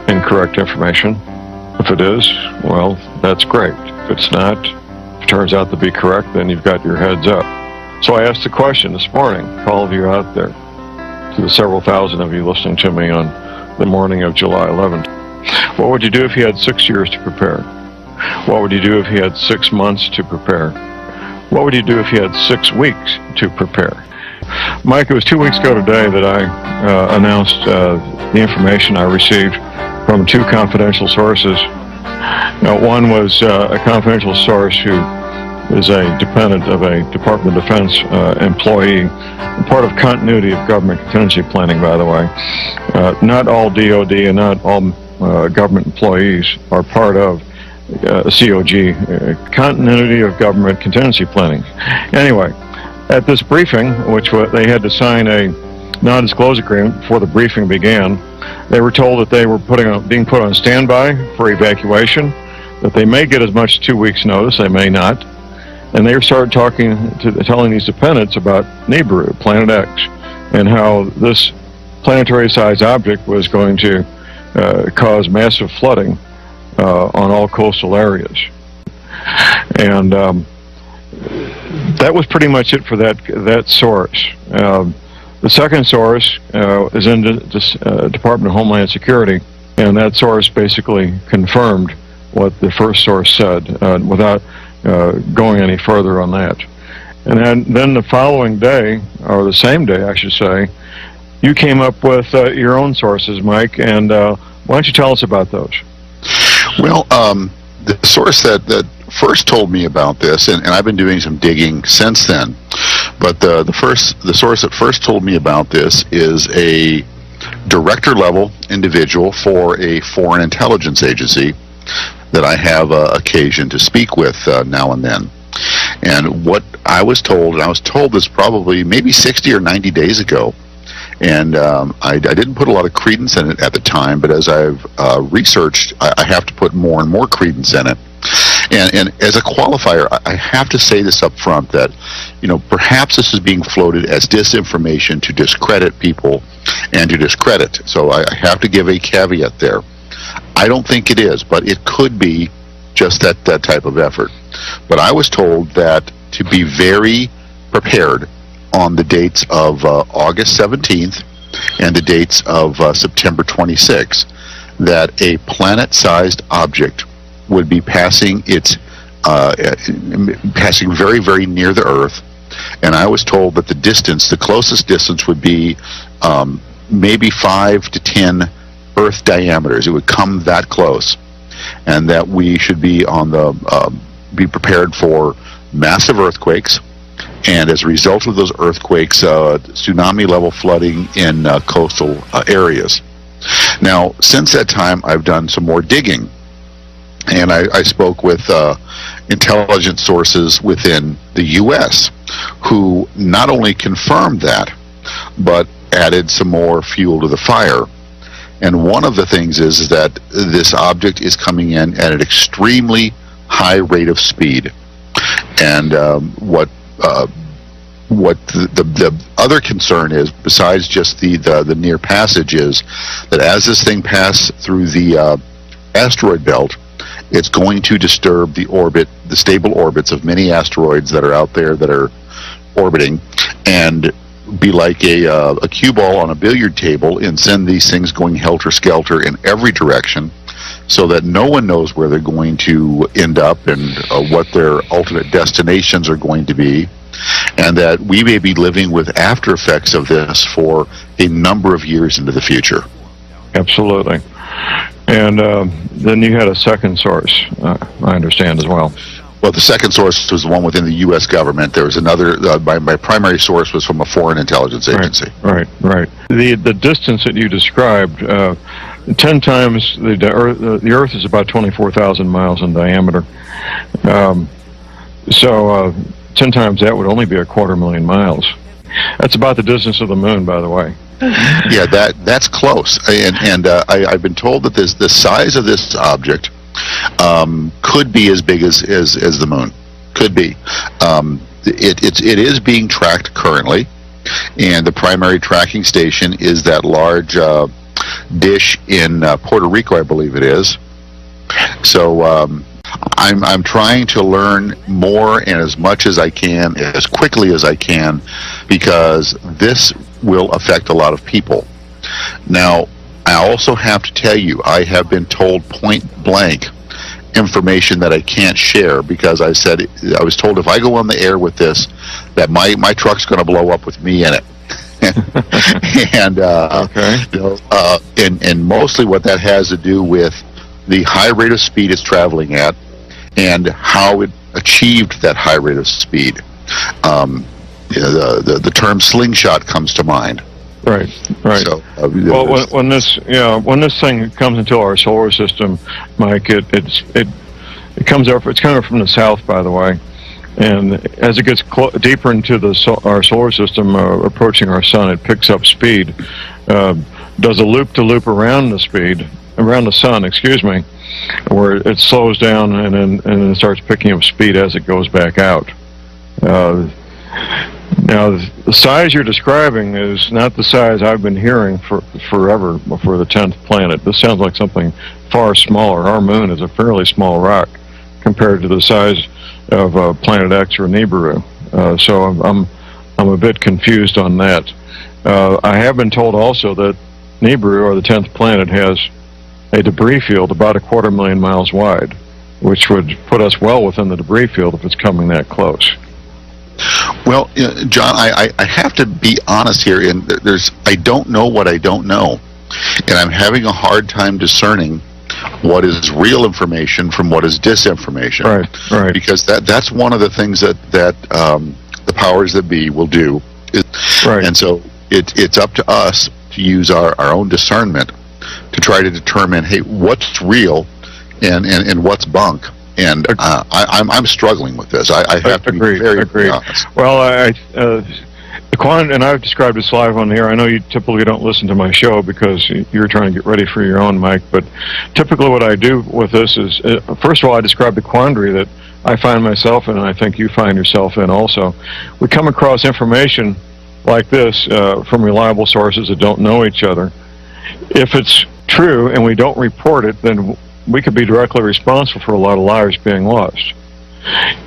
incorrect information. If it is, well, that's great. If it's not, if it turns out to be correct, then you've got your heads up. So I asked the question this morning to all of you out there, to the several thousand of you listening to me on the morning of July 11th. What would you do if you had 6 years to prepare? What would you do if you had 6 months to prepare? What would you do if you had 6 weeks to prepare? Mike, it was 2 weeks ago today that I announced the information I received from 2 confidential sources. Now, one was a confidential source who is a dependent of a Department of Defense employee, part of continuity of government contingency planning, by the way. Not all DOD and not all government employees are part of COG, continuity of government contingency planning. Anyway, at this briefing, which they had to sign a non-disclosure agreement before the briefing began, they were told that they were being put on standby for evacuation, that they may get as much as 2 weeks' notice, they may not. And they started telling these dependents about Nibiru, Planet X, and how this planetary-sized object was going to cause massive flooding on all coastal areas. And that was pretty much it for that source. The second source is in the Department of Homeland Security, and that source basically confirmed what the first source said without going any further on that. And then the following day, or the same day, I should say, you came up with your own sources, Mike, and why don't you tell us about those? Well, the source that first told me about this, and I've been doing some digging since then, but the source that first told me about this is a director-level individual for a foreign intelligence agency that I have occasion to speak with now and then. And what I was told, and I was told this probably maybe 60 or 90 days ago, and I didn't put a lot of credence in it at the time, but as I've researched, I have to put more and more credence in it. And as a qualifier, I have to say this up front, that, perhaps this is being floated as disinformation to discredit people and to discredit. So I have to give a caveat there. I don't think it is, but it could be just that type of effort. But I was told that to be very prepared on the dates of August 17th and the dates of September 26th, that a planet-sized object would be passing passing very, very near the Earth. And I was told that the closest distance would be maybe 5 to 10 Earth diameters. It would come that close, and that we should be be prepared for massive earthquakes, and as a result of those earthquakes, tsunami-level flooding in coastal areas. Now, since that time, I've done some more digging, and I spoke with intelligence sources within the U.S. who not only confirmed that, but added some more fuel to the fire. And one of the things is that this object is coming in at an extremely high rate of speed. And what the other concern is, besides just the near passage, is that as this thing passes through the asteroid belt, it's going to disturb the stable orbits of many asteroids that are out there that are orbiting, and be like a cue ball on a billiard table and send these things going helter-skelter in every direction, so that no one knows where they're going to end up and what their ultimate destinations are going to be, and that we may be living with after effects of this for a number of years into the future. Absolutely. And then you had a second source, I understand, as well. Well, the second source was the one within the U.S. government. There was another, my primary source was from a foreign intelligence agency. Right. The distance that you described, 10 times the Earth is about 24,000 miles in diameter. So 10 times that would only be 250,000 miles. That's about the distance of the moon, by the way. Yeah, that's close. And I've been told that the size of this object could be as big as the moon. Could be. It is being tracked currently, and the primary tracking station is that large dish in Puerto Rico, I believe it is. So I'm trying to learn more and as much as I can, as quickly as I can, because this will affect a lot of people. Now, I also have to tell you, I have been told point blank information that I can't share, because I was told if I go on the air with this, that my truck's going to blow up with me in it. And Okay. and mostly what that has to do with the high rate of speed it's traveling at, and how it achieved that high rate of speed. The term slingshot comes to mind. Right. Right. So, Well, when this thing comes into our solar system, Mike, it comes up. It's coming from the south, by the way, and as it gets deeper into our solar system, approaching our sun, it picks up speed. Does a loop-to-loop around the sun, excuse me, where it slows down and then starts picking up speed as it goes back out. Now, the size you're describing is not the size I've been hearing forever for the 10th planet. This sounds like something far smaller. Our moon is a fairly small rock compared to the size of Planet X or Nibiru. So I'm a bit confused on that. I have been told also that Nibiru, or the 10th planet, has a debris field about 250,000 miles wide, which would put us well within the debris field if it's coming that close. Well, John, I have to be honest here, and I don't know what I don't know, and I'm having a hard time discerning what is real information from what is disinformation. Right. Because that's one of the things that the powers that be will do. Right. And so it's up to us to use our own discernment to try to determine, hey, what's real and what's bunk. And I'm struggling with this. I have to be very honest. Well, and I've described this live on the air. I know you typically don't listen to my show because you're trying to get ready for your own, Mike. But typically what I do with this is, first of all, I describe the quandary that I find myself in, and I think you find yourself in also. We come across information like this from reliable sources that don't know each other. If it's true and we don't report it, then we could be directly responsible for a lot of lives being lost.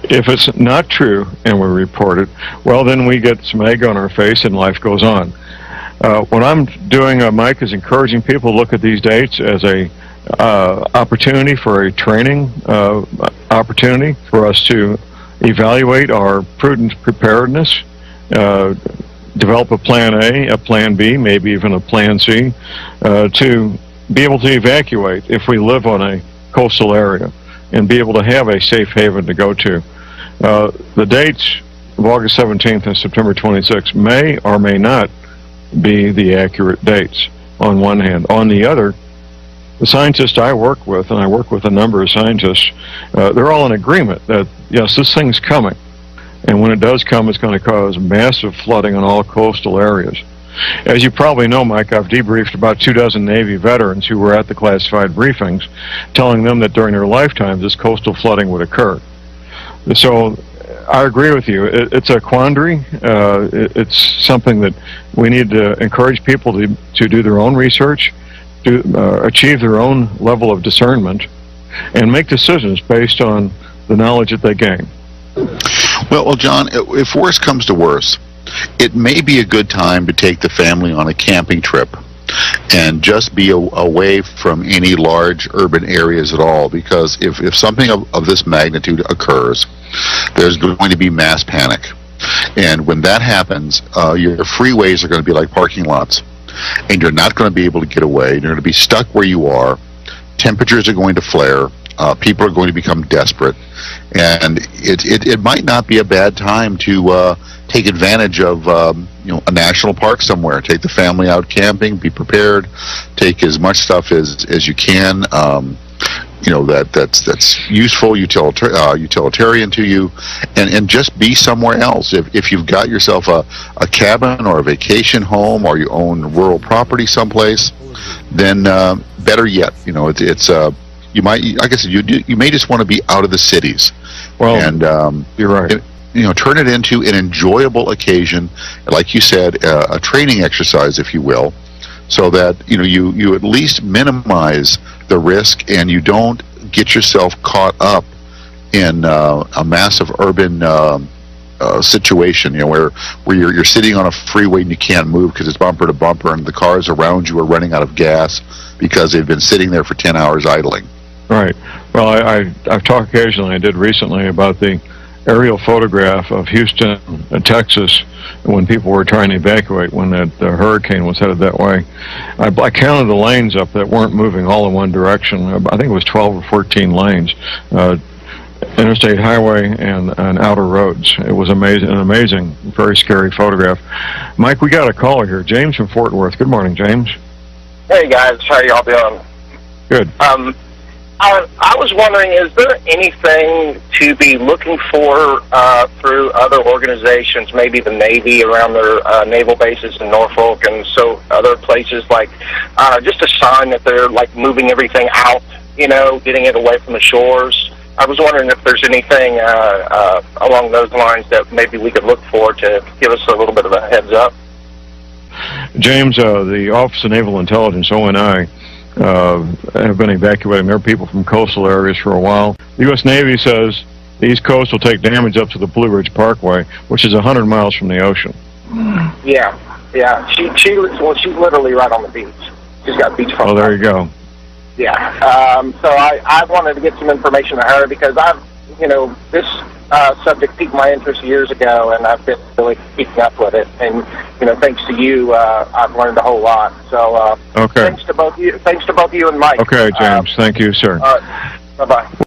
If it's not true and we report it, well, then we get some egg on our face and life goes on. What I'm doing, Mike, is encouraging people to look at these dates as a opportunity for a training opportunity for us to evaluate our prudent preparedness, develop a plan A, a plan B, maybe even a plan C, to be able to evacuate if we live on a coastal area and be able to have a safe haven to go to. The dates of August 17th and September 26th may or may not be the accurate dates on one hand. On the other, the scientists I work with, and I work with a number of scientists, they're all in agreement that, yes, this thing's coming. And when it does come, it's going to cause massive flooding in all coastal areas. As you probably know, Mike, I've debriefed about 24 Navy veterans who were at the classified briefings, telling them that during their lifetimes this coastal flooding would occur. So I agree with you. It's a quandary. It's something that we need to encourage people to do their own research, to achieve their own level of discernment, and make decisions based on the knowledge that they gain. Well, John, if worse comes to worse, it may be a good time to take the family on a camping trip and just be away from any large urban areas at all, because if something of this magnitude occurs, there's going to be mass panic. And when that happens, your freeways are going to be like parking lots, and you're not going to be able to get away. You're going to be stuck where you are. Temperatures are going to flare. People are going to become desperate, and it might not be a bad time to take advantage of a national park somewhere. Take the family out camping. Be prepared. Take as much stuff as you can. That's useful, utilitarian to you, and just be somewhere else. If you've got yourself a cabin or a vacation home, or you own rural property someplace, then better yet, it's you might, like I said, you may just want to be out of the cities. Well, and you're right. Turn it into an enjoyable occasion, like you said, a training exercise, if you will, so that you at least minimize the risk and you don't get yourself caught up in a massive urban situation, where you're sitting on a freeway and you can't move because it's bumper to bumper, and the cars around you are running out of gas because they've been sitting there for 10 hours idling. Right. Well, I've talked occasionally, I did recently, about the aerial photograph of Houston, Texas, when people were trying to evacuate when the hurricane was headed that way. I counted the lanes up that weren't moving all in one direction. I think it was 12 or 14 lanes. Interstate highway and outer roads. It was amazing, an amazing, very scary photograph. Mike, we got a caller here. James from Fort Worth. Good morning, James. Hey guys, how y'all doing? Good. I was wondering, is there anything to be looking for through other organizations, maybe the Navy around their naval bases in Norfolk and so other places, like just a sign that they're like moving everything out, getting it away from the shores? I was wondering if there's anything along those lines that maybe we could look for to give us a little bit of a heads up. James, the Office of Naval Intelligence, ONI, have been evacuating their people from coastal areas for a while. The U.S. Navy says the East Coast will take damage up to the Blue Ridge Parkway, which is 100 miles from the ocean. Yeah. She's literally right on the beach. She's got beachfront. Oh, there you go. Yeah. So I wanted to get some information to her because this subject piqued my interest years ago, and I've been really keeping up with it. And thanks to you, I've learned a whole lot. So okay. Thanks to both you and Mike. Okay, James. Thank you, sir. All right. Bye-bye.